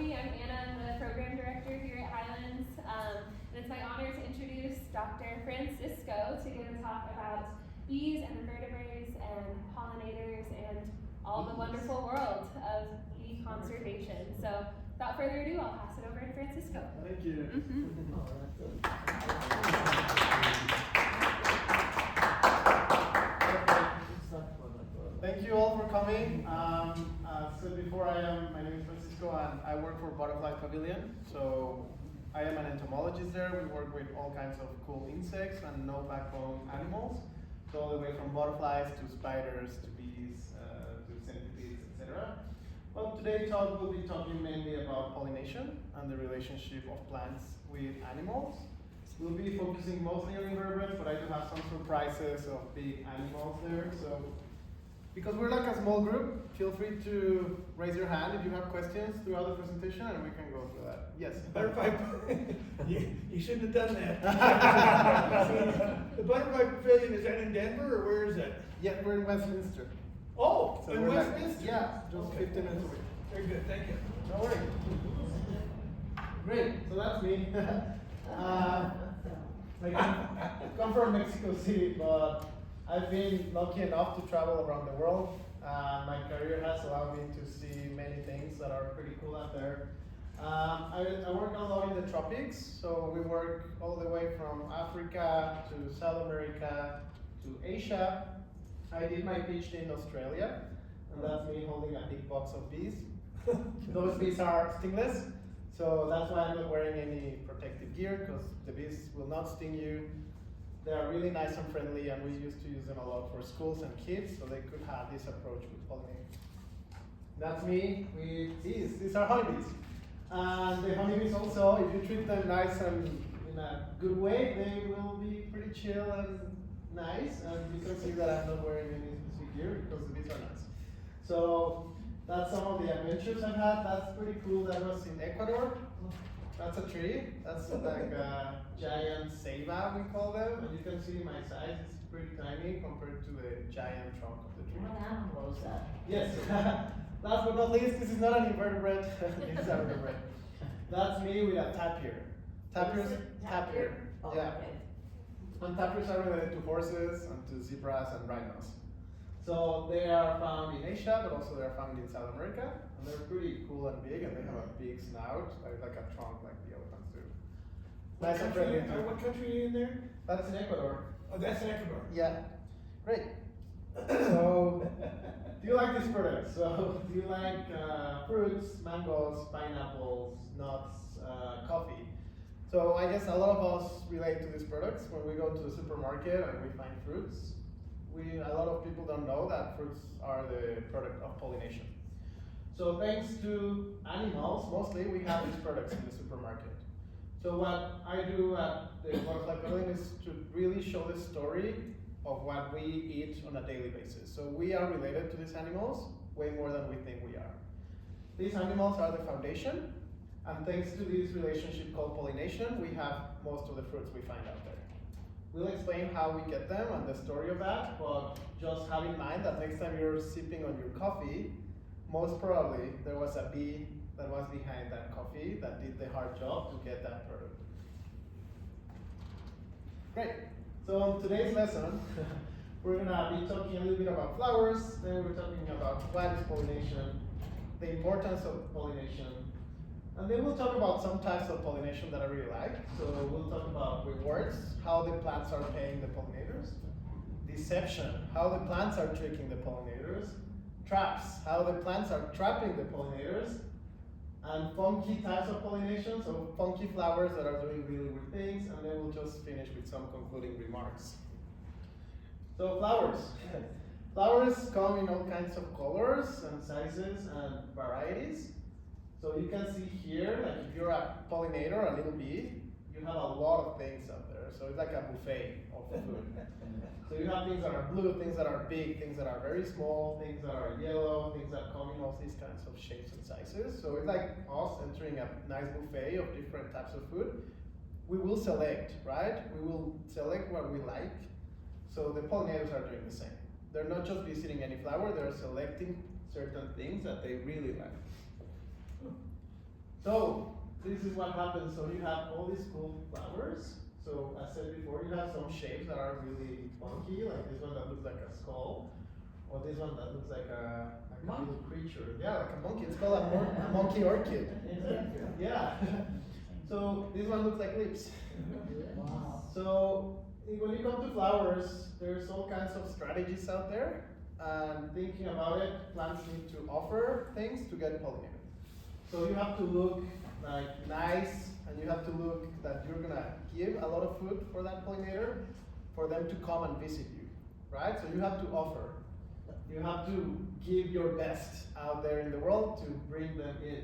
me, I'm Anna. I'm the program director here at Higlands. And it's my honor to introduce Dr. Francisco to give a talk about bees and invertebrates and pollinators and all the wonderful world of bee conservation. So without further ado, I'll pass it over to Francisco. Thank you. Thank you all for coming. So before my name is Francisco and I work for Butterfly Pavilion. So I am an entomologist there. We work with all kinds of cool insects and no backbone animals. So all the way from butterflies to spiders to bees to centipedes, etc. Well, today's talk will be talking mainly about pollination and the relationship of plants with animals. We'll be focusing mostly on invertebrates, but I do have some surprises of big animals there. So, because we're like a small group, feel free to raise your hand if you have questions throughout the presentation, and we can go through that. Yes. Butterfly, you shouldn't have done that. The Butterfly Pavilion, is that in Denver or where is that? Yeah, we're in Westminster. Oh, So in we're Westminster? Yeah, just Okay. 15 minutes away. Very good, thank you. Don't worry. Great, so that's me. I come from Mexico City, but I've been lucky enough to travel around the world. My career has allowed me to see many things that are pretty cool out there. I work a lot in the tropics, so we work all the way from Africa to South America to Asia. I did my PhD in Australia, and that's me holding a big box of bees. Those bees are stingless, so that's why I'm not wearing any protective gear, because the bees will not sting you. They are really nice and friendly, and we used to use them a lot for schools and kids, so they could have this approach with pollination. That's me with bees. These are honeybees. And the honeybees also, if you treat them nice and in a good way, they will be pretty chill and nice. And you can see that I'm not wearing any specific gear because the bees are nice. So that's some of the adventures I've had. That's pretty cool. That was in Ecuador. That's a tree. That's like a giant ceiba, we call them. And you can see my size is pretty tiny compared to the giant trunk of the tree. What animal is that? Yes. Last but not least, this is not an invertebrate. It's a vertebrate. That's me with a tapir. Tapirs, tapir. Oh, Yeah. okay. And tapirs are related to horses and to zebras and rhinos. So they are found in Asia, but also they are found in South America. And they're pretty cool and big, and they have a big snout, like a trunk like the elephants do. Nice and friendly too. What country are you in there? That's in Ecuador. Oh, that's in Ecuador. Yeah. Great. So, do you like these products? So, do you like fruits, mangoes, pineapples, nuts, coffee? So, I guess a lot of us relate to these products when we go to the supermarket and we find fruits. A lot of people don't know that fruits are the product of pollination. So, thanks to animals, mostly, we have these products in the supermarket. So, what I do at the Butterfly Pavilion is to really show the story of what we eat on a daily basis. So we are related to these animals way more than we think we are. These animals are the foundation, and thanks to this relationship called pollination, we have most of the fruits we find out there. We'll explain how we get them and the story of that, but just have in mind that next time you're sipping on your coffee, most probably there was a bee that was behind that coffee that did the hard job to get that product. Great. So on today's lesson, we're gonna be talking a little bit about flowers, then we're talking about what is pollination, the importance of pollination, and then we'll talk about some types of pollination that I really like. So we'll talk about rewards, how the plants are paying the pollinators, deception, how the plants are tricking the pollinators, traps, how the plants are trapping the pollinators, and funky types of pollination, so funky flowers that are doing really weird things, and then we'll just finish with some concluding remarks. So flowers. Flowers come in all kinds of colors and sizes and varieties. So you can see here, like if you're a pollinator, a little bee, you have a lot of things up there. So it's like a buffet of food. So you have things that are blue, things that are big, things that are very small, things that are yellow, things that come in all these kinds of shapes and sizes. So it's like us entering a nice buffet of different types of food. We will select, right? We will select what we like. So the pollinators are doing the same. They're not just visiting any flower, they're selecting certain things that they really like. So this is what happens. So you have all these cool flowers. So as said before, you have some shapes that are really funky, like this one that looks like a skull, or this one that looks like a little creature. Yeah, like a monkey. It's called a monkey orchid. Yeah. So this one looks like lips. Wow. So when you come to flowers, there's all kinds of strategies out there. And thinking about it, plants need to offer things to get pollinated. So you have to look like nice, and you have to look that you're gonna give a lot of food for that pollinator for them to come and visit you, right? So you have to offer. You have to give your best out there in the world to bring them in.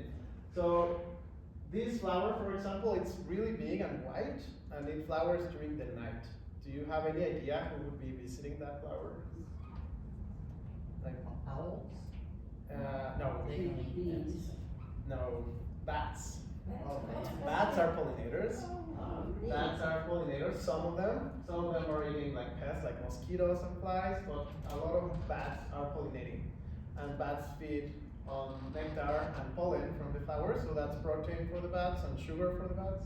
So this flower, for example, it's really big and white, and it flowers during the night. Do you have any idea who would be visiting that flower? Like Owls? no. Bees? No, bats. Oh, Bats are pollinators. Oh, really? Bats are pollinators, some of them. Some of them are eating like pests like mosquitoes and flies, but a lot of bats are pollinating. And bats feed on nectar and pollen from the flowers, so that's protein for the bats and sugar for the bats.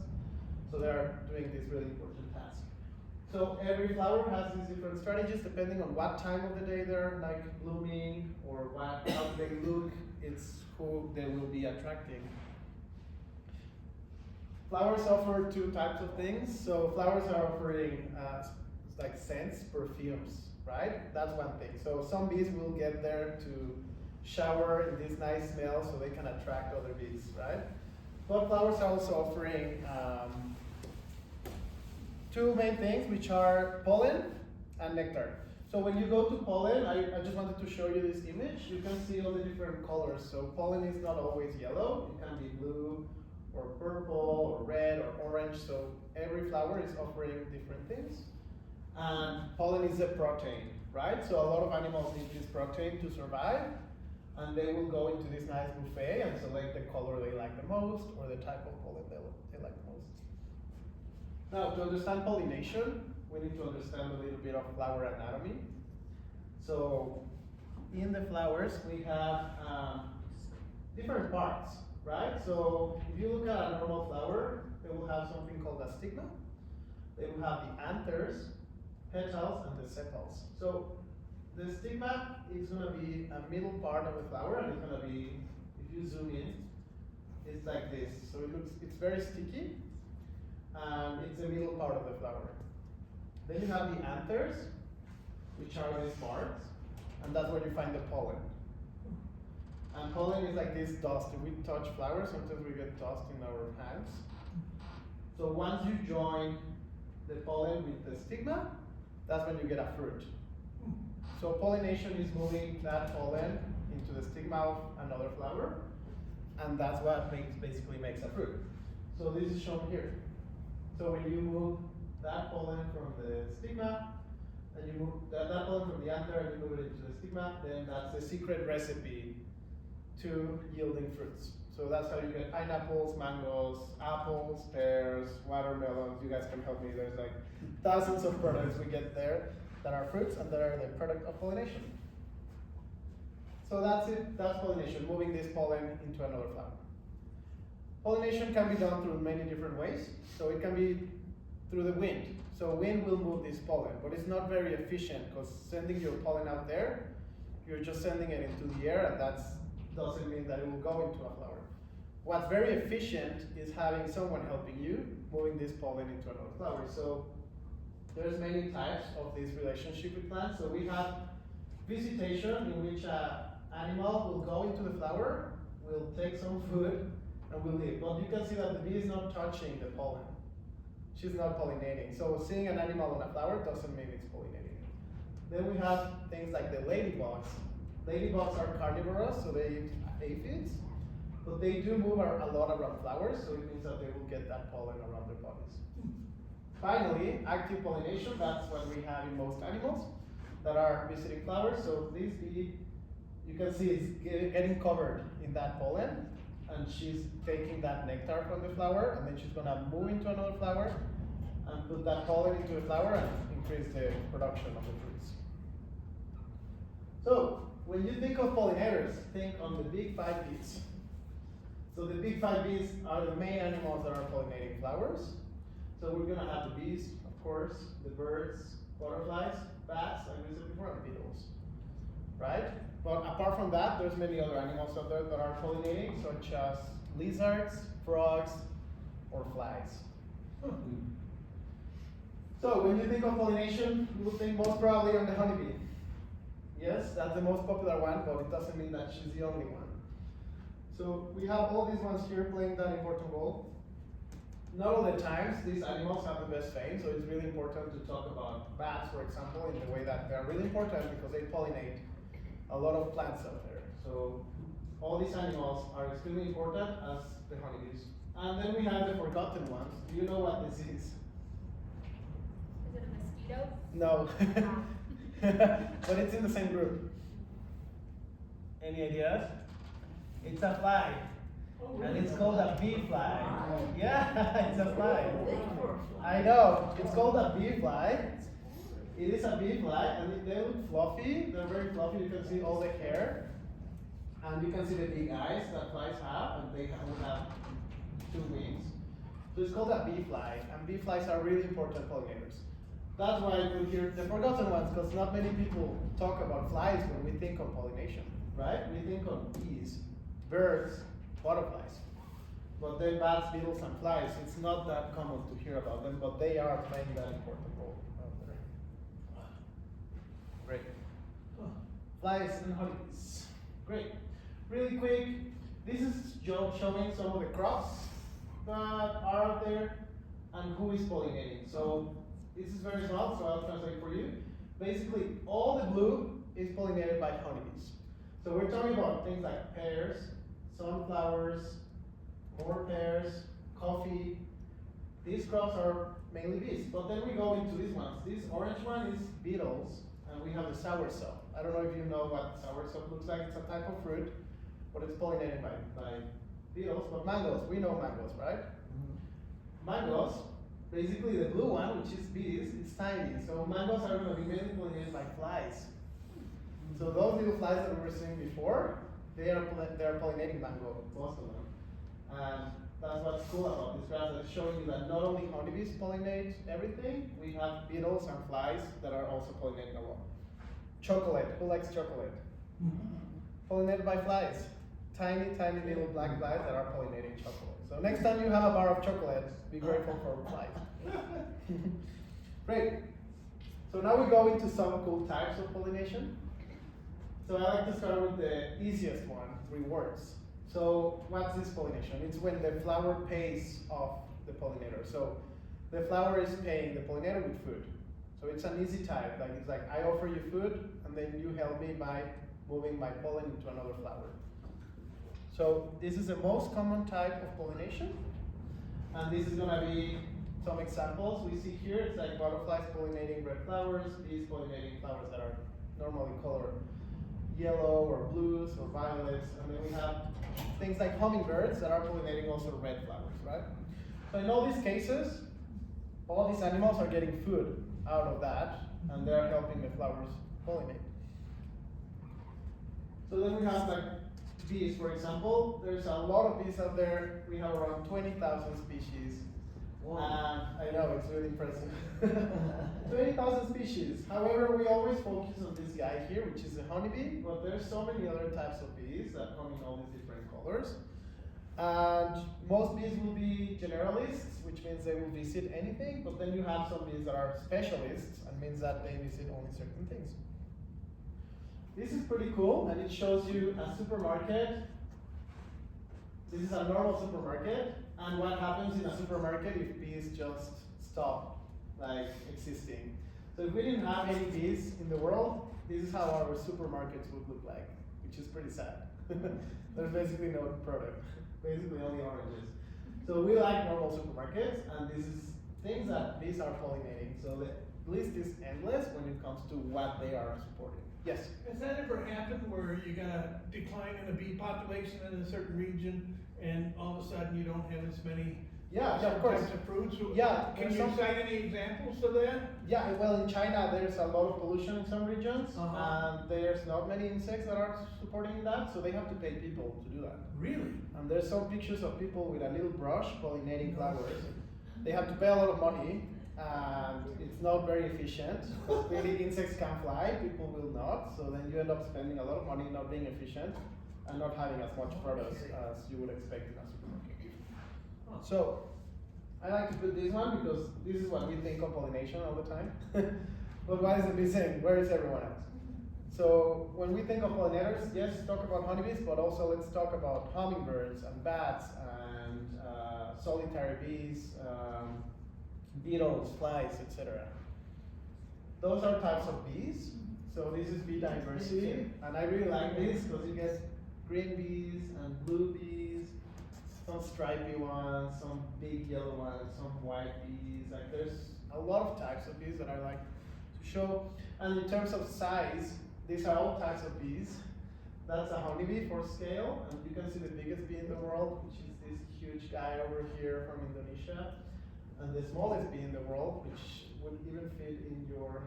So they are doing this really important task. So every flower has these different strategies depending on what time of the day they're like blooming or how they look. It's who they will be attracting. Flowers offer two types of things. So flowers are offering like scents, perfumes, right? That's one thing. So some bees will get there to shower in this nice smell so they can attract other bees, right? But flowers are also offering two main things, which are pollen and nectar. So when you go to pollen, I just wanted to show you this image. You can see all the different colors. So pollen is not always yellow. It can be blue or purple or red or orange. So every flower is offering different things. And pollen is a protein, right? So a lot of animals need this protein to survive. And they will go into this nice buffet and select the color they like the most or the type of pollen they like the most. Now, to understand pollination, we need to understand a little bit of flower anatomy. So, in the flowers, we have different parts, right? So, if you look at a normal flower, they will have something called a stigma. They will have the anthers, petals, and the sepals. So, the stigma is going to be a middle part of the flower, and it's going to be, if you zoom in, it's like this. So it's very sticky, and it's the middle part of the flower. Then you have the anthers, which are these parts, and that's where you find the pollen. And pollen is like this dust. If we touch flowers, sometimes we get dust in our hands. So once you join the pollen with the stigma, that's when you get a fruit. So pollination is moving that pollen into the stigma of another flower, and that's what basically makes a fruit. So this is shown here. So when you move that pollen from the stigma, and you move that pollen from the anther and you move it into the stigma, then that's the secret recipe to yielding fruits. So that's how you get pineapples, mangoes, apples, pears, watermelons. You guys can help me. There's like thousands of products we get there that are fruits and that are the product of pollination. So that's it, that's pollination, moving this pollen into another flower. Pollination can be done through many different ways. So it can be through the wind. So wind will move this pollen, but it's not very efficient because sending your pollen out there, you're just sending it into the air, and that doesn't mean that it will go into a flower. What's very efficient is having someone helping you, moving this pollen into another flower. So there's many types of this relationship with plants. So we have visitation, in which an animal will go into the flower, will take some food, and will leave. But you can see that the bee is not touching the pollen. She's not pollinating. So seeing an animal on a flower doesn't mean it's pollinating. Then we have things like the ladybugs. Ladybugs are carnivorous, so they eat aphids, but they do move a lot around flowers, so it means that they will get that pollen around their bodies. Finally, active pollination, that's what we have in most animals that are visiting flowers. So this bee, you can see it's getting covered in that pollen, and she's taking that nectar from the flower, and then she's gonna move into another flower and put that pollen into the flower and increase the production of the fruits. So, when you think of pollinators, think on the big 5 Ps. So the big five bees are the main animals that are pollinating flowers. So we're gonna have the bees, of course, the birds, butterflies, bats, like we said before, and beetles, right? But apart from that, there's many other animals out there that are pollinating, such as lizards, frogs, or flies. So when you think of pollination, you will think most probably on the honeybee. Yes, that's the most popular one, but it doesn't mean that she's the only one. So we have all these ones here playing that important role. Not all the times these animals have the best fame, so it's really important to talk about bats, for example, in the way that they're really important because they pollinate a lot of plants out there. So all these animals are extremely important as the honeybees. And then we have the forgotten ones. Do you know what this is? Is it a mosquito? No. But it's in the same group. Any ideas? It's a fly. And it's called a bee fly. Yeah, it's a fly. I know. It's called a bee fly. It is a bee fly, and they look fluffy. They're very fluffy. You can see all the hair. And you can see the big eyes that flies have, and they have 2 wings. So it's called a bee fly, and bee flies are really important pollinators. That's why we hear the forgotten ones, because not many people talk about flies when we think of pollination, right? We think of bees, birds, butterflies. But then bats, beetles, and flies, it's not that common to hear about them, but they are playing that important role out there. Great. Flies and honeybees. Great. Really quick, this is showing some of the crops that are out there and who is pollinating. So this is very small, so I'll translate for you. Basically, all the blue is pollinated by honeybees. So we're talking about things like pears, sunflowers, more pears, coffee. These crops are mainly bees. But then we go into these ones. This orange one is beetles, and we have the soursop. I don't know if you know what soursop looks like. It's a type of fruit, but it's pollinated by beetles. But mangoes, we know mangoes, right? Mangoes, basically the blue one, which is bees, it's tiny. So mangoes are going to be mainly pollinated by flies. So those little flies that we were seeing before, they're pollinating mango, most of them. And that's what's cool about this graph, that's showing you that not only honeybees pollinate everything, we have beetles and flies that are also pollinating a lot. Chocolate, who likes chocolate? Pollinated by flies. Tiny, tiny little black flies that are pollinating chocolate. So next time you have a bar of chocolate, be grateful for flies. Great. So now we go into some cool types of pollination. So I like to start with the easiest one, rewards. So what's this pollination? It's when the flower pays off the pollinator. So the flower is paying the pollinator with food. So it's an easy type. Like it's like I offer you food, and then you help me by moving my pollen into another flower. So this is the most common type of pollination. And this is gonna be some examples we see here. It's like butterflies pollinating red flowers, bees pollinating flowers that are normally colored yellow or blues or violets, and then we have things like hummingbirds that are pollinating also red flowers, right? So in all these cases, all these animals are getting food out of that, and they're helping the flowers pollinate. So then we have like bees, for example. There's a lot of bees out there. We have around 20,000 species. Wow. I know, it's really impressive. 20,000 species. However, we always focus on this guy here, which is a honeybee, but there's so many other types of bees that come in all these different colors. And most bees will be generalists, which means they will visit anything, but then you have some bees that are specialists, and means that they visit only certain things. This is pretty cool, and it shows you a supermarket. This is a normal supermarket, and what happens in a supermarket if bees just stop like existing. So if we didn't have any bees in the world, this is how our supermarkets would look like, which is pretty sad. There's basically no product, basically only oranges. So we like normal supermarkets, and this is things that bees are pollinating. So the list is endless when it comes to what they are supporting. Yes? Has that ever happened where you got a decline in the bee population in a certain region and all of a sudden you don't have as many Yeah, of Some course. types of fruits? Yeah, Can there's you some- cite any examples of that? Yeah, well, in China, there's a lot of pollution in some regions, Uh-huh. and there's not many insects that are supporting that, so they have to pay people to do that. Really? And there's some pictures of people with a little brush pollinating flowers. They have to pay a lot of money, and it's not very efficient. Because clearly insects can fly, people will not, so then you end up spending a lot of money not being efficient and not having as much produce as you would expect in a supermarket. So, I like to put this one because this is what we think of pollination all the time. But what is it missing? Where is everyone else? So when we think of pollinators, yes, talk about honeybees, but also let's talk about hummingbirds and bats and solitary bees, beetles, flies, etc. Those are types of bees. So this is bee diversity, and I really like this because you get green bees and blue bees, some stripy ones, some big yellow ones, some white bees. Like there's a lot of types of bees that I like to show. And in terms of size, these are all types of bees. That's a honeybee for scale, and you can see the biggest bee in the world, which is this huge guy over here from Indonesia, and the smallest bee in the world, which would even fit in your,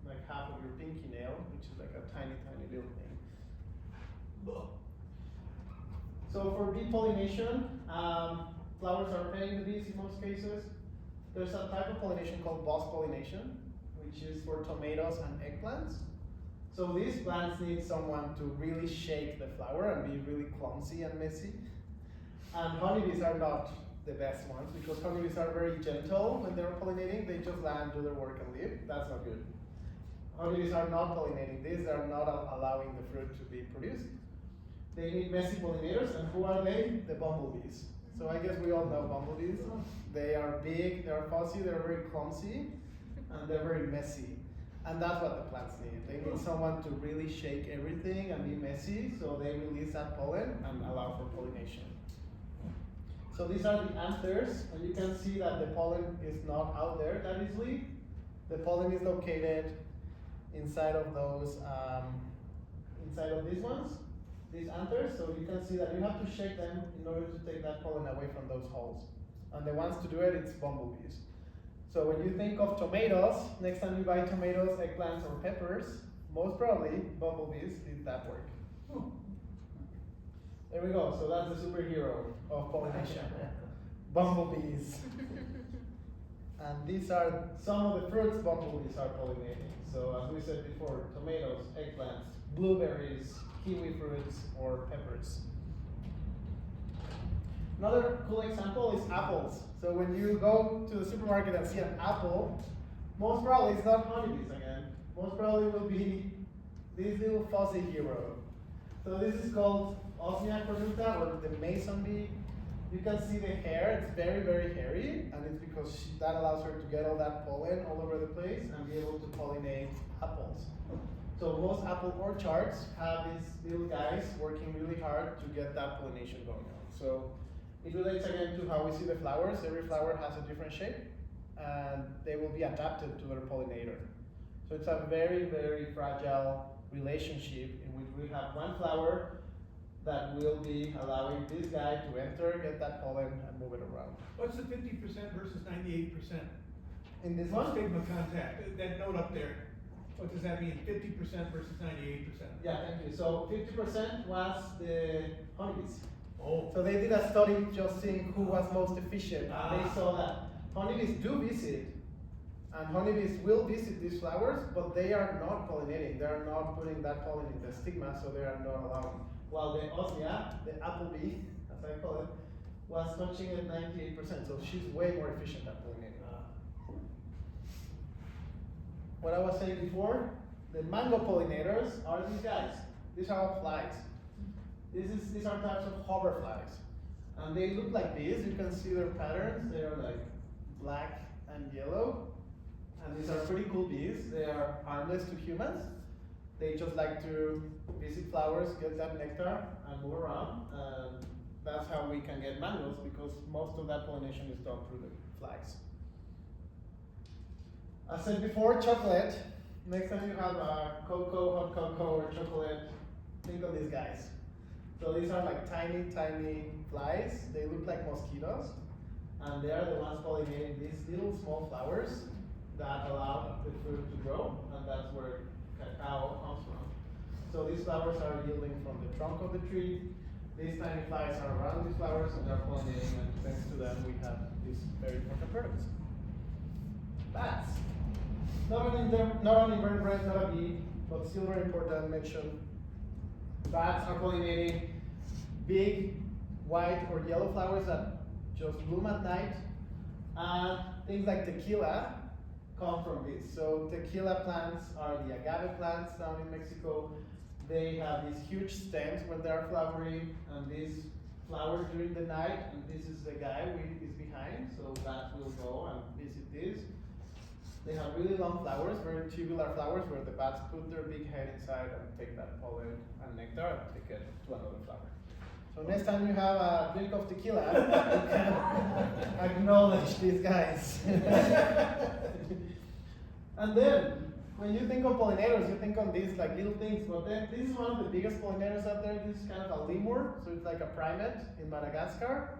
like half of your pinky nail, which is like a tiny, tiny little thing. So for bee pollination, flowers are paying the bees in most cases. There's a type of pollination called bus pollination, which is for tomatoes and eggplants. So these plants need someone to really shake the flower and be really clumsy and messy. And honeybees are not the best ones because honeybees are very gentle when they're pollinating. They just land, do their work, and leave. That's not good. Honeybees are not pollinating this. They are not allowing the fruit to be produced. They need messy pollinators, and who are they? The bumblebees. So I guess we all know bumblebees. They are big, they are fussy, they're very clumsy, and they're very messy. And that's what the plants need. They need someone to really shake everything and be messy, so they release that pollen and allow for pollination. So these are the anthers, and you can see that the pollen is not out there that easily. The pollen is located inside of those, inside of these ones. These anthers, so you can see that you have to shake them in order to take that pollen away from those holes. And the ones to do it, it's bumblebees. So when you think of tomatoes, next time you buy tomatoes, eggplants, or peppers, most probably bumblebees did that work. There we go, so that's the superhero of pollination. Bumblebees. And these are some of the fruits bumblebees are pollinating. So as we said before, tomatoes, eggplants, blueberries, kiwi fruits, or peppers. Another cool example is apples. So when you go to the supermarket and see an apple, most probably it's not honeybees again. Most probably will be this little fuzzy hero. So this is called Osmia cornuta, or the mason bee. You can see the hair, it's very, very hairy, and it's because that allows her to get all that pollen all over the place and be able to pollinate apples. So most apple orchards have these little guys working really hard to get that pollination going on. So it relates again to how we see the flowers. Every flower has a different shape, and they will be adapted to their pollinator. So it's a very, very fragile relationship in which we have one flower that will be allowing this guy to enter, get that pollen, and move it around. What's the 50% versus 98%? In this one? Stigma contact, that note up there. What does that mean, 50% versus 98%? Yeah, thank you. So 50% was the honeybees. Oh. So they did a study just seeing who was most efficient. Ah. They saw that honeybees do visit, and honeybees will visit these flowers, but they are not pollinating. They are not putting that pollen in the stigma, so they are not allowing. While the osmia, the apple bee, as I call it, was touching at 98%, so she's way more efficient at pollinating. What I was saying before, the mango pollinators are these guys. These are all flies. These are types of hoverflies. And they look like bees. You can see their patterns. They are like black and yellow. And these are pretty cool bees. They are harmless to humans. They just like to visit flowers, get that nectar, and move around. And that's how we can get mangoes, because most of that pollination is done through the flies. I said before, chocolate. Next time you have a cocoa, hot cocoa, or chocolate, think of these guys. So these are like tiny, tiny flies. They look like mosquitoes. and they are the ones pollinating these little small flowers that allow the fruit to grow, and that's where cacao comes from. So these flowers are yielding from the trunk of the tree. These tiny flies are around these flowers and they're pollinating, and thanks to them we have these very important products. Bats. Not an invertebrate, not a bee, but still very important mention. Bats are pollinating big white or yellow flowers that just bloom at night. And things like tequila come from this. So tequila plants are the agave plants down in Mexico. They have these huge stems when they are flowering, and these flower during the night, and this is the guy who is behind, so bats will go and visit this. They have really long flowers, very tubular flowers, where the bats put their big head inside and take that pollen and nectar and take it to another flower. So next time you have a drink of tequila, you can acknowledge these guys. And then, when you think of pollinators, you think of these like little things, but then this is one of the biggest pollinators out there. This is kind of a lemur, so it's like a primate in Madagascar.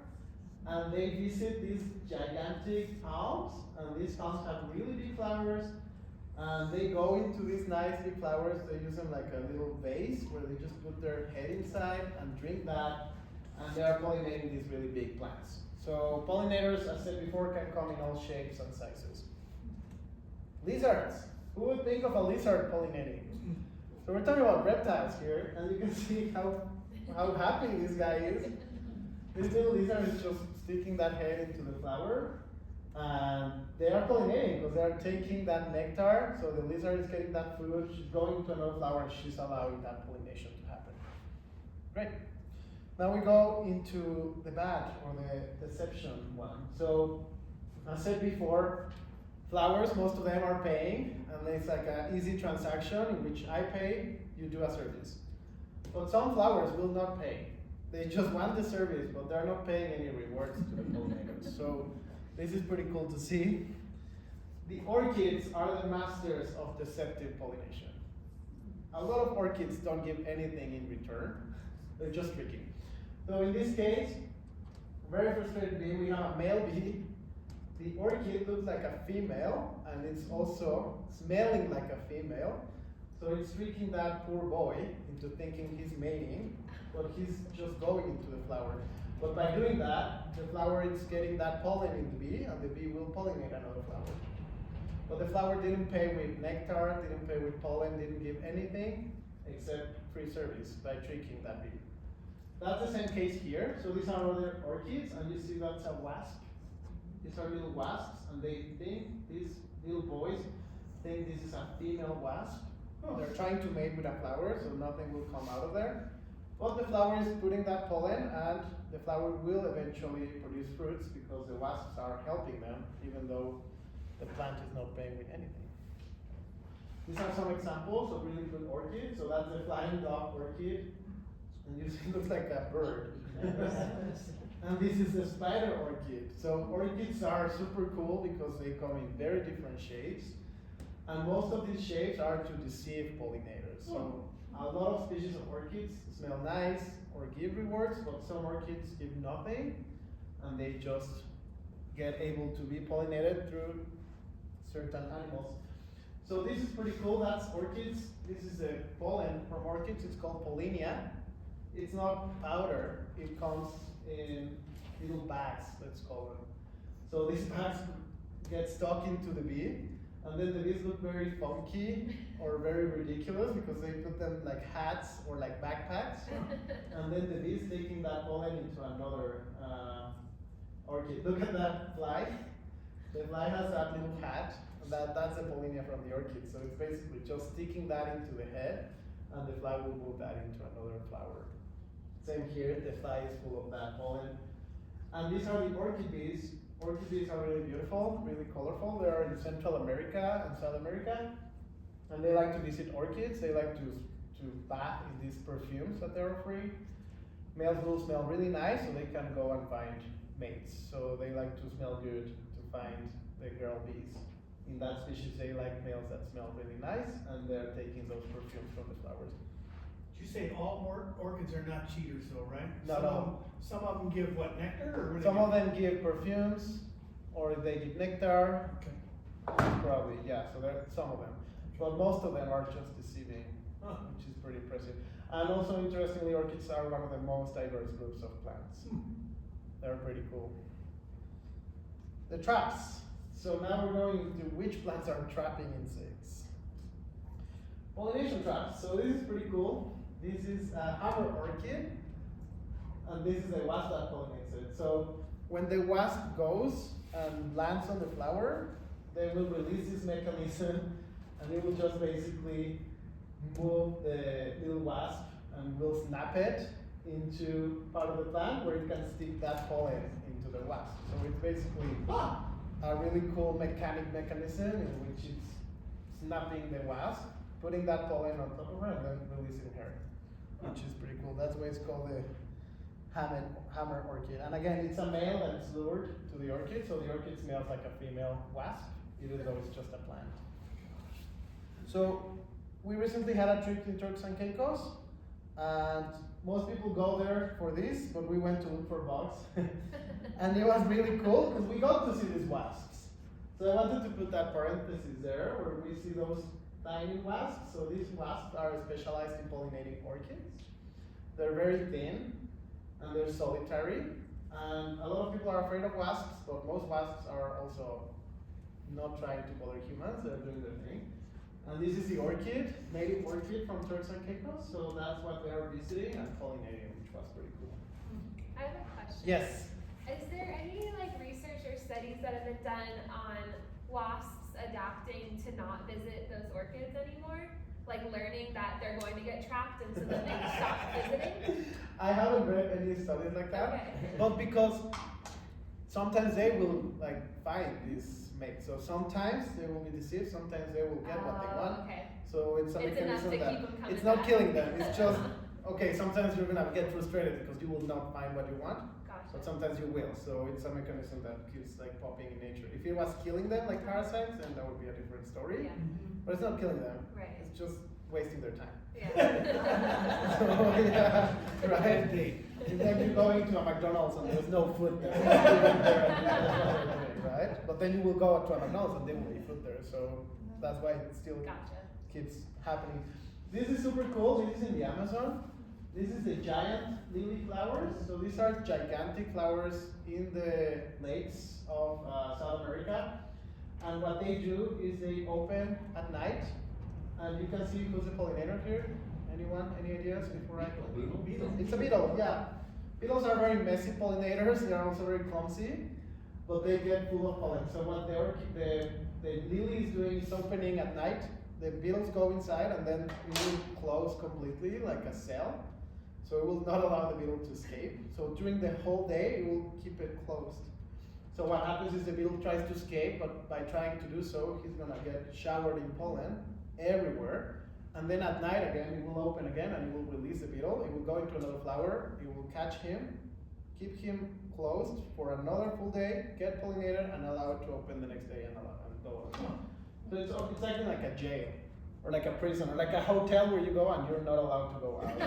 And they visit these gigantic palms, and these palms have really big flowers. And they go into these nice big flowers. They use them like a little vase where they just put their head inside and drink that, and they are pollinating these really big plants. So pollinators, as I said before, can come in all shapes and sizes. Lizards. Who would think of a lizard pollinating? So we're talking about reptiles here, and you can see how happy this guy is. This little lizard is just sticking that head into the flower, and they are pollinating because they are taking that nectar. So the lizard is getting that food, she's going to another flower, and she's allowing that pollination to happen. Great. Now we go into the bad or the deception one. So I said before, flowers, most of them are paying, and it's like an easy transaction in which I pay, you do a service. But some flowers will not pay. They just want the service, but they're not paying any rewards to the pollinators. So this is pretty cool to see. The orchids are the masters of deceptive pollination. A lot of orchids don't give anything in return. They're just tricking. So in this case, very frustrated bee, we have a male bee. The orchid looks like a female, and it's also smelling like a female. So it's tricking that poor boy into thinking he's mating, but he's just going into the flower. But by doing that, the flower is getting that pollen in the bee, and the bee will pollinate another flower. But the flower didn't pay with nectar, didn't pay with pollen, didn't give anything except free service by tricking that bee. That's the same case here. So these are other orchids, and you see that's a wasp. These are little wasps, and they think, these little boys think this is a female wasp. They're trying to mate with a flower, so nothing will come out of there. But the flower is putting that pollen, and the flower will eventually produce fruits because the wasps are helping them, even though the plant is not paying with anything. These are some examples of really good orchids. So that's the flying dog orchid, and you see it looks like a bird. And this is the spider orchid. So orchids are super cool because they come in very different shapes. And most of these shapes are to deceive pollinators. So a lot of species of orchids smell nice or give rewards, but some orchids give nothing, and they just get able to be pollinated through certain animals. So this is pretty cool. That's orchids. This is the pollen from orchids. It's called pollinia. It's not powder. It comes in little bags, let's call them. So these bags get stuck into the bee, and then the bees look very funky or very ridiculous because they put them like hats or like backpacks, and then the bees taking that pollen into another orchid. Look at that fly. The fly has that little hat. That's the pollinia from the orchid. So it's basically just sticking that into the head, and the fly will move that into another flower. Same here, the fly is full of that pollen. And these are the orchid bees. Orchid bees are really beautiful, really colorful. They are in Central America and South America. And they like to visit orchids. They like to bath in these perfumes that they're offering. Males will smell really nice, so they can go and find mates. So they like to smell good to find the girl bees. In that species, they like males that smell really nice, and they're taking those perfumes from the flowers. Did You say all orchids are not cheaters though, right? No. Some of them give what, nectar or what do Some they of them give perfumes, or they give nectar. Okay. Probably, yeah. So there are some of them, but most of them are just deceiving, Huh. which is pretty impressive. And also, interestingly, orchids are one of the most diverse groups of plants. They're pretty cool. The traps. So now we're going into which plants are trapping insects. Pollination traps. So this is pretty cool. This is a hammer orchid, and this is a wasp that pollinates it. So when the wasp goes and lands on the flower, they will release this mechanism, and it will just basically move the little wasp and will snap it into part of the plant where it can stick that pollen into the wasp. So it's basically a really cool mechanism in which it's snapping the wasp, putting that pollen on top of her, and then releasing her, which is pretty cool. That's why it's called the hammer orchid. And again, it's a male and it's lured to the orchid, so the orchid smells like a female wasp, even though it's just a plant. So we recently had a trip in Turks and Caicos, and most people go there for this, but we went to look for bugs. And it was really cool because we got to see these wasps. So I wanted to put that parenthesis there where we see those tiny wasps. So these wasps are specialized in pollinating orchids. They're very thin and they're solitary. And a lot of people are afraid of wasps, but most wasps are also not trying to bother humans. They're doing their thing. And this is the orchid, native orchid from Turks and Caicos. So that's what they are visiting and pollinating, which was pretty cool. I have a question. Yes. Is there any like research or studies that have been done on wasps adapting to not visit those orchids anymore? Like learning that they're going to get trapped and so then they stop visiting? I haven't read any studies like that, Okay. but because sometimes they will like find these mates. So sometimes they will be deceived, sometimes they will get what they want. Okay. So it's a It's enough mechanism to that keep them coming it's not back. killing them. It's just okay. Sometimes you're gonna get frustrated because you will not find what you want, Gotcha. but sometimes you will. So it's a mechanism that keeps like popping in nature. If it was killing them like parasites, then that would be a different story. Yeah. But it's not killing them. Right. It's just wasting their time. Yeah. So, yeah, right? It's like you're going to a McDonald's and there's no food there. Right? But then you will go to a McDonald's and there will be food there. So that's why it still Gotcha. keeps happening. This is super cool. This is in the Amazon. This is the giant lily flowers. So these are gigantic flowers in the lakes of South America. And what they do is they open at night. And you can see who's the pollinator here. Anyone? Any ideas before I go? Beetle. It's a beetle, yeah. Beetles are very messy pollinators. They are also very clumsy, but they get full of pollen. So what the lily is doing is opening at night. The beetles go inside and then it will close completely like a cell. So it will not allow the beetle to escape. So during the whole day, it will keep it closed. So what happens is the beetle tries to escape, but by trying to do so, he's gonna get showered in pollen everywhere. And then at night again, it will open again and it will release the beetle. It will go into another flower, it will catch him, keep him closed for another full day, get pollinated, and allow it to open the next day and go on. So it's acting like a jail, or like a prison, or like a hotel where you go and you're not allowed to go out.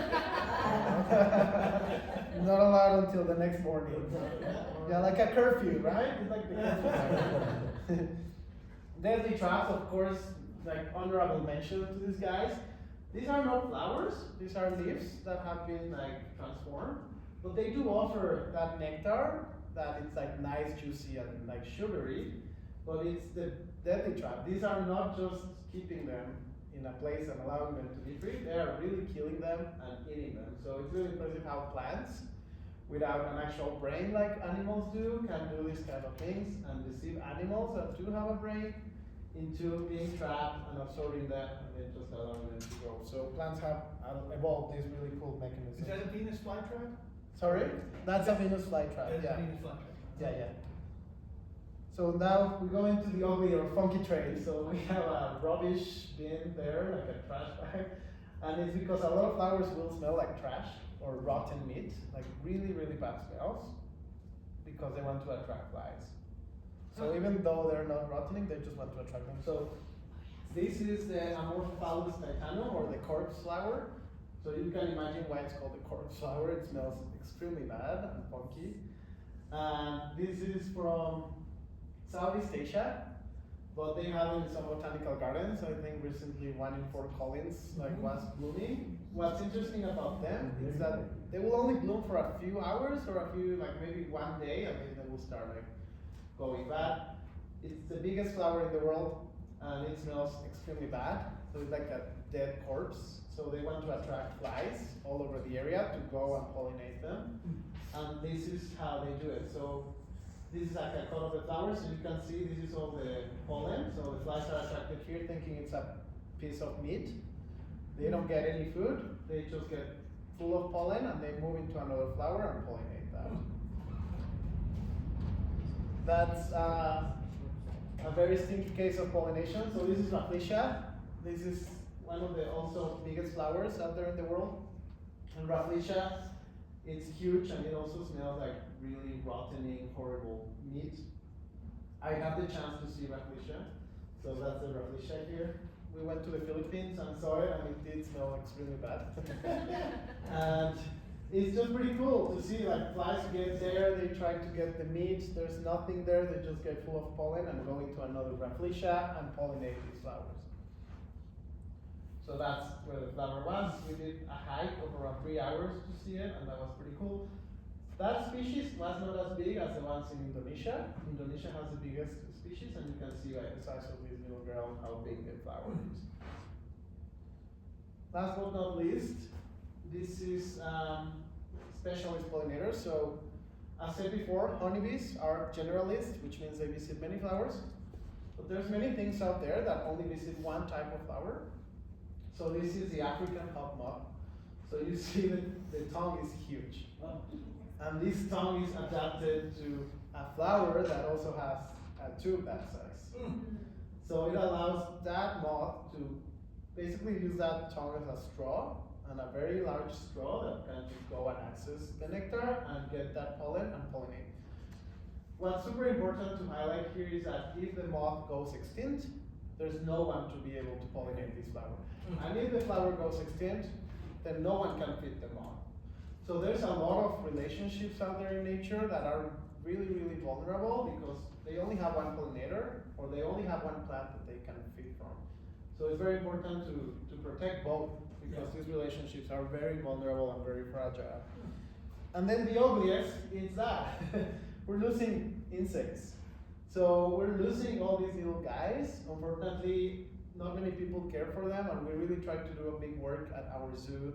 Not allowed until the next morning. Yeah, like a curfew, right? It's like the curfew. Deadly traps, of course, like honorable mention to these guys. These are not flowers, these are leaves that have been like transformed, but they do offer that nectar that it's like nice, juicy, and like sugary, but it's the deadly trap. These are not just keeping them in a place and allowing them to be free, they are really killing them and eating them. So it's really impressive how plants, without an actual brain like animals do, can do these kind of things and deceive animals that do have a brain into being trapped and absorbing them and then just allowing them to grow. So plants have evolved this really cool mechanism. Is that a Venus flytrap? Sorry? That's a Venus flytrap, That's yeah. a Venus flytrap. Yeah. So now we go into the ugly or funky trade. So we have a rubbish bin there, like a trash bag. And it's because a lot of flowers will smell like trash or rotten meat, like really, really bad smells, because they want to attract flies. So even though they're not rotting, they just want to attract them. So this is the Amorphophallus titanum, or the corpse flower. So you can imagine why it's called the corpse flower. It smells extremely bad and funky. And this is from Southeast Asia, but they have it in some botanical gardens. I think recently one in Fort Collins was blooming. What's interesting about them is that they will only bloom for a few hours or a few, maybe one day, and then they will start going bad. It's the biggest flower in the world, and it smells extremely bad. So it's like a dead corpse. So they want to attract flies all over the area to go and pollinate them. And this is how they do it. So this is like a cut of the flowers, and you can see this is all the pollen. So the flies are attracted here thinking it's a piece of meat. They don't get any food, they just get full of pollen and they move into another flower and pollinate that. That's a very stinky case of pollination. So this is Rafflesia. This is one of the also biggest flowers out there in the world. And Rafflesia, it's huge and it also smells like really rottening, horrible meat. I had the chance to see Rafflesia. So that's the Rafflesia here. We went to the Philippines and saw it, and it did smell extremely bad. And it's just pretty cool to see flies get there, they try to get the meat, there's nothing there, they just get full of pollen and go into another Rafflesia and pollinate these flowers. So that's where the flower was. We did a hike of around 3 hours to see it, and that was pretty cool. That species was not as big as the ones in Indonesia. Indonesia has the biggest species, and you can see by the size of this little girl how big the flower is. Last but not least, this is specialist pollinators. So, as said before, honeybees are generalists, which means they visit many flowers. But there's many things out there that only visit one type of flower. So this is the African hawk moth. So you see that the tongue is huge. And this tongue is adapted to a flower that also has a tube that size. So it allows that moth to basically use that tongue as a straw, and a very large straw that can just go and access the nectar and get that pollen and pollinate. What's super important to highlight here is that if the moth goes extinct, there's no one to be able to pollinate this flower. And if the flower goes extinct, then no one can feed the moth. So there's a lot of relationships out there in nature that are really, really vulnerable because they only have one pollinator or they only have one plant that they can feed from. So it's very important to protect both because these relationships are very vulnerable and very fragile. And then the ugliest is that we're losing insects. So we're losing all these little guys. Unfortunately, not many people care for them, and we really try to do a big work at our zoo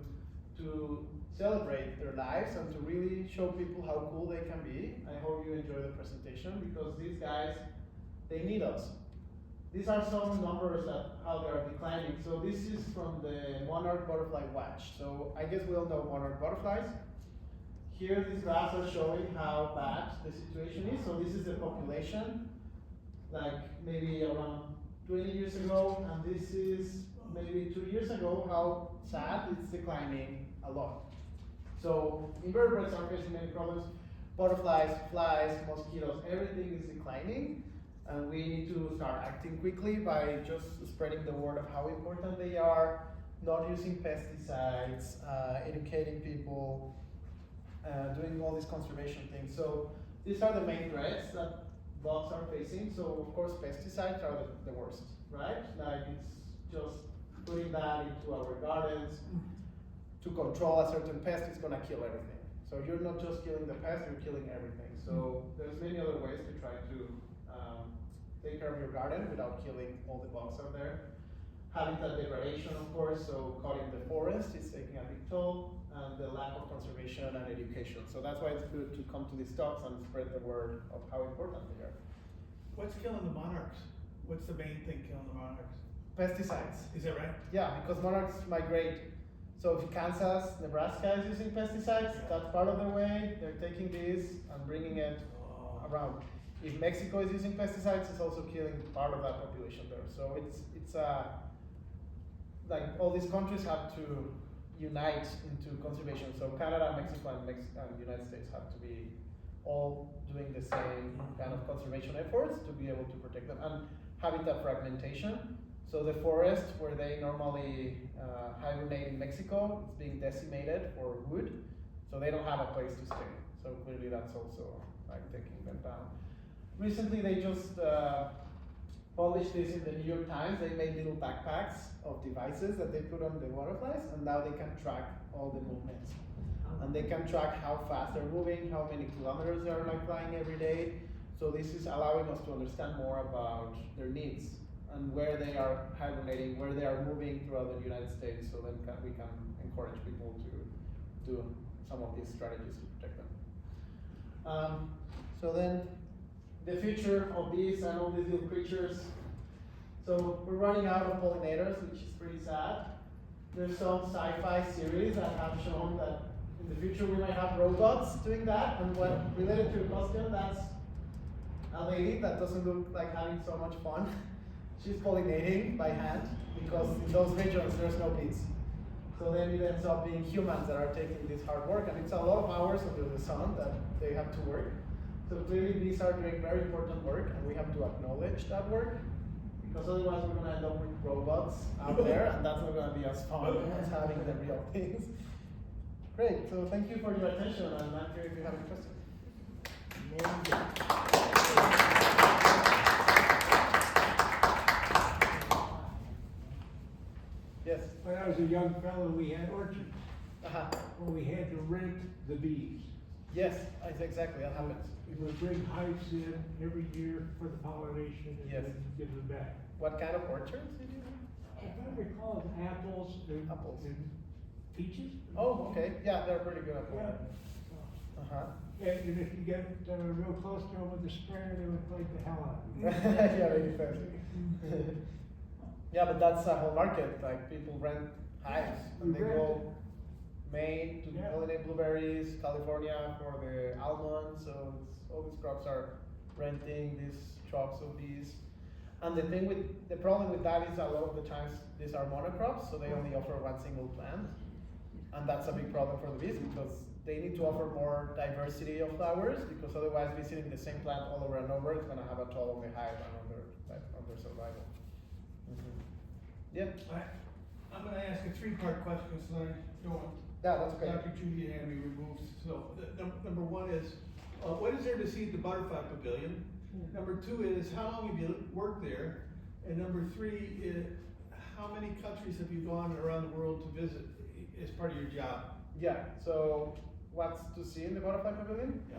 to celebrate their lives and to really show people how cool they can be. I hope you enjoy the presentation because these guys, they need us. These are some numbers that how they are declining. So this is from the monarch butterfly watch. So I guess we all know monarch butterflies. Here these graphs are showing how bad the situation is. So this is the population, like maybe around 20 years ago, and this is maybe 2 years ago, how sad it's declining a lot. So invertebrates are facing many problems. Butterflies, flies, mosquitoes, everything is declining. And we need to start acting quickly by just spreading the word of how important they are, not using pesticides, educating people, doing all these conservation things. So these are the main threats that bugs are facing. So of course pesticides are the worst, right? Like it's just putting that into our gardens to control a certain pest is gonna kill everything. So you're not just killing the pest, you're killing everything. So there's many other ways to try to take care of your garden without killing all the bugs out there. Habitat degradation, of course, so cutting the forest is taking a big toll, and the lack of conservation and education. So that's why it's good to come to these talks and spread the word of how important they are. What's killing the monarchs? What's the main thing killing the monarchs? Pesticides. Is that right? Yeah, because monarchs migrate. So if Kansas, Nebraska is using pesticides, that's part of the way. They're taking this and bringing it around. If Mexico is using pesticides, it's also killing part of that population there. So it's like all these countries have to unite into conservation. So Canada, Mexico, and the United States have to be all doing the same kind of conservation efforts to be able to protect them. And habitat fragmentation. So the forest where they normally hibernate in Mexico is being decimated for wood, so they don't have a place to stay. So clearly that's also like taking them down. Recently they just published this in the New York Times. They made little backpacks of devices that they put on the butterflies, and now they can track all the movements. And they can track how fast they're moving, how many kilometers they're like flying every day. So this is allowing us to understand more about their needs and where they are hibernating, where they are moving throughout the United States, so then we can encourage people to do some of these strategies to protect them. So then the future of bees and all these little creatures. So we're running out of pollinators, which is pretty sad. There's some sci-fi series that have shown that in the future we might have robots doing that, and what related to your question, that's a lady that doesn't look like having so much fun. She's pollinating by hand because in those regions there's no bees. So then it ends up being humans that are taking this hard work, and it's a lot of hours under the sun that they have to work. So clearly bees are doing very important work, and we have to acknowledge that work, because otherwise we're going to end up with robots out there, and that's not going to be as fun as having the real things. Great, so thank you for your attention, and I'm here if you have any questions. Yes. When I was a young fellow, we had orchards, Uh-huh. where we had to rent the bees. Yes, exactly, that happens. We would bring hives in every year for the pollination and Yes. then give them back. What kind of orchards did you have? If I recall, apples and, Apples. and peaches. Oh, okay, yeah, they're pretty good at Yeah. that. Uh-huh. And if you get real close to them with the sprayer, they would bite the hell out of you. Yeah, really fast. Yeah, but that's a whole market, like people rent hives, and they We go rent Maine to Yeah. pollinate blueberries, California for the almonds, so all these crops are renting these trucks of bees. And the problem with that is a lot of the times these are monocrops, so they only offer one single plant. And that's a big problem for the bees, because they need to offer more diversity of flowers, because otherwise visiting the same plant all over and over is gonna have a toll on the hive and on their survival. Yeah, I'm gonna ask a three-part question, so I don't want yeah, that's okay. Dr. Judy and me removed. So, number one is, what is there to see at the Butterfly Pavilion? Number two is, how long have you worked there? And number three is, how many countries have you gone around the world to visit as part of your job? Yeah, so what's to see in the Butterfly Pavilion? Yeah.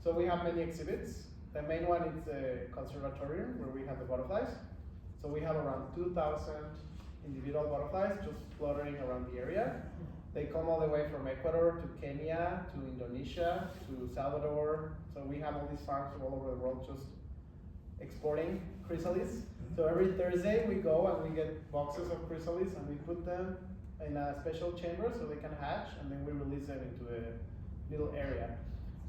So we have many exhibits. The main one is the conservatorium, where we have the butterflies. So we have around 2,000 individual butterflies just fluttering around the area. They come all the way from Ecuador to Kenya, to Indonesia, to Salvador. So we have all these farms from all over the world just exporting chrysalids. So every Thursday we go and we get boxes of chrysalids and we put them in a special chamber so they can hatch, and then we release them into a little area.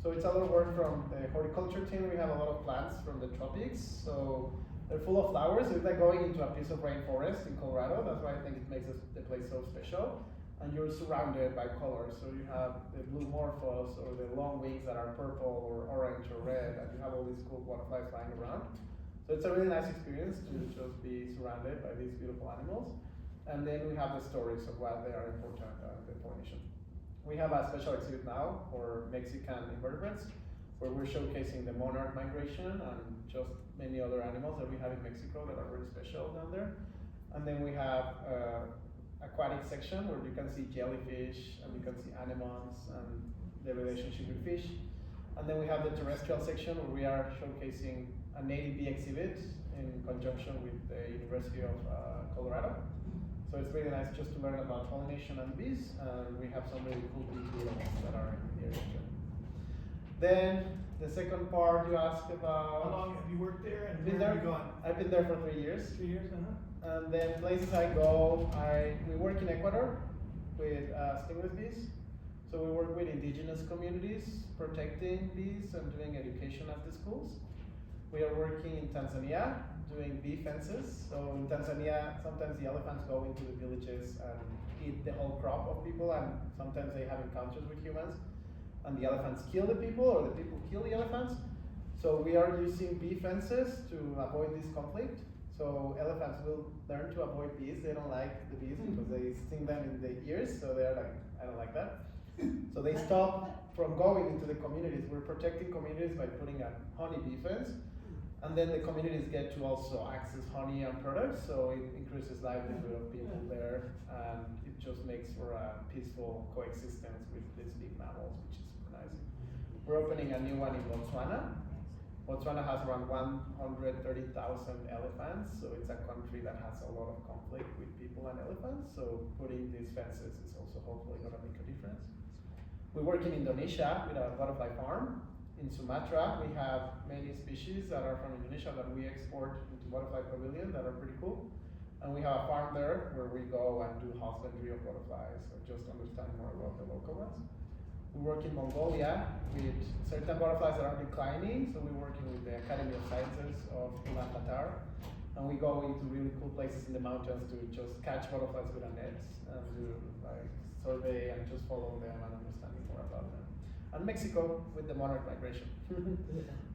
So it's a lot of work from the horticulture team. We have a lot of plants from the tropics. So they're full of flowers. It's like going into a piece of rainforest in Colorado. That's why I think it makes the place so special. And you're surrounded by colors. So you have the blue morphos, or the long wings that are purple or orange or red, and you have all these cool butterflies flying around. So it's a really nice experience to just be surrounded by these beautiful animals. And then we have the stories of why they are important in the pollination. We have a special exhibit now for Mexican invertebrates, where we're showcasing the monarch migration and just many other animals that we have in Mexico that are very special down there. And then we have aquatic section where you can see jellyfish and you can see anemones and the relationship with fish. And then we have the terrestrial section where we are showcasing a native bee exhibit in conjunction with the University of Colorado. So it's really nice just to learn about pollination and bees, and we have some really cool bee beetles that are in the area. Then the second part you asked about. How long have you worked there and Been where there? have you gone? I've been there for 3 years. 3 years, And then places I go, we work in Ecuador with stingless bees. So we work with indigenous communities, protecting bees and doing education at the schools. We are working in Tanzania, doing bee fences. So in Tanzania, sometimes the elephants go into the villages and eat the whole crop of people, and sometimes they have encounters with humans. And the elephants kill the people, or the people kill the elephants. So we are using bee fences to avoid this conflict. So elephants will learn to avoid bees. They don't like the bees because they sting them in the ears. So they're like, I don't like that. So they stop from going into the communities. We're protecting communities by putting a honeybee fence. And then the communities get to also access honey and products, so it increases livelihood of people there, and it just makes for a peaceful coexistence with these big mammals, which is super nice. We're opening a new one in Botswana. Botswana has around 130,000 elephants, so it's a country that has a lot of conflict with people and elephants, so putting these fences is also hopefully going to make a difference. We work in Indonesia with a butterfly farm. In Sumatra, we have many species that are from Indonesia that we export into Butterfly Pavilion that are pretty cool. And we have a farm there where we go and do husbandry of butterflies, or just understand more about the local ones. We work in Mongolia with certain butterflies that are declining, so we're working with the Academy of Sciences of Ulaanbaatar. And we go into really cool places in the mountains to just catch butterflies with a net and do like survey and just follow them and understanding more about them. And Mexico with the monarch migration.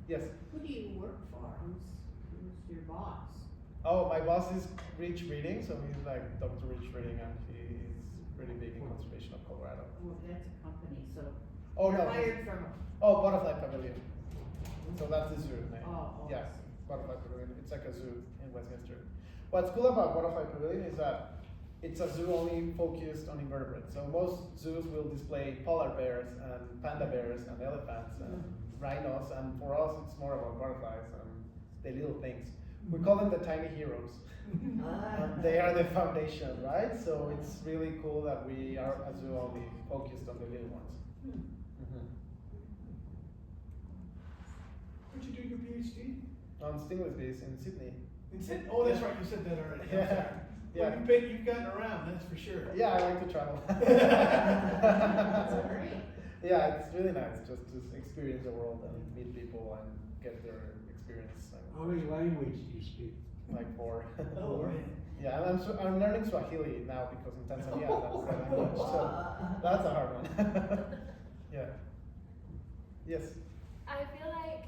Yes. Who do you work for? Who's your boss? Oh, my boss is Rich Reading, so he's like Dr. Rich Reading, and he's really big in conservation of Colorado. Well, that's a company, so. Oh you're no. hired from. Oh, Butterfly Pavilion. So that's the zoo name. Oh. Yeah, Butterfly Pavilion. It's like a zoo in Westminster. What's cool about Butterfly Pavilion is that it's a zoo only focused on invertebrates. So most zoos will display polar bears and panda bears and elephants and rhinos, and for us it's more about butterflies and the little things. We call them the tiny heroes. They are the foundation, right? So it's really cool that we are a zoo only focused on the little ones. Where'd you do your PhD? On stingless bees in Sydney. Oh, that's right, you said that already. Yeah. Well, Yeah. you've gotten around, that's for sure. Yeah, I like to travel. That's great. Yeah, it's really nice just to experience the world and meet people and get their experience. How many languages do you speak? Like 4. Oh, man. Yeah, and I'm learning Swahili now because in Tanzania that's the language, so that's a hard one. Yeah. Yes. I feel like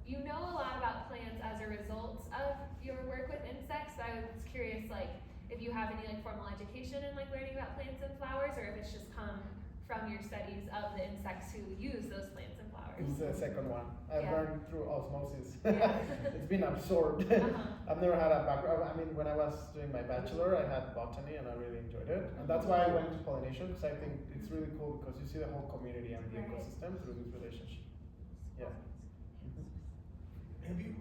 you know a lot about plants as a result of your work with insects. I was curious, like, if you have any like formal education in like learning about plants and flowers, or if it's just come from your studies of the insects who use those plants and flowers. It's the second one. I've Yeah. learned through osmosis. Yeah. It's been absorbed. Uh-huh. I've never had a background. I mean, when I was doing my bachelor, I had botany and I really enjoyed it. And that's why I went to pollination, because I think it's really cool because you see the whole community and the Right. ecosystem through this relationship. Yeah.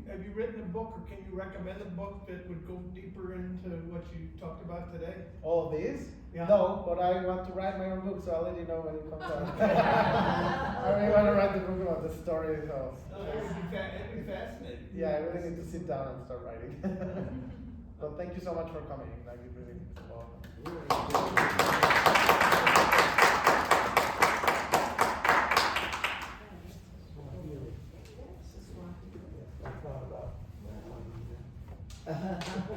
Have you written a book, or can you recommend a book that would go deeper into what you talked about today? All these? Yeah. No, but I want to write my own book, so I'll let you know when it comes out. I really want to write the book about the story of. Oh, that'd be fascinating. Yeah, I really need to sit down and start writing. But thank you so much for coming. Like, it really means a lot. I thought about that.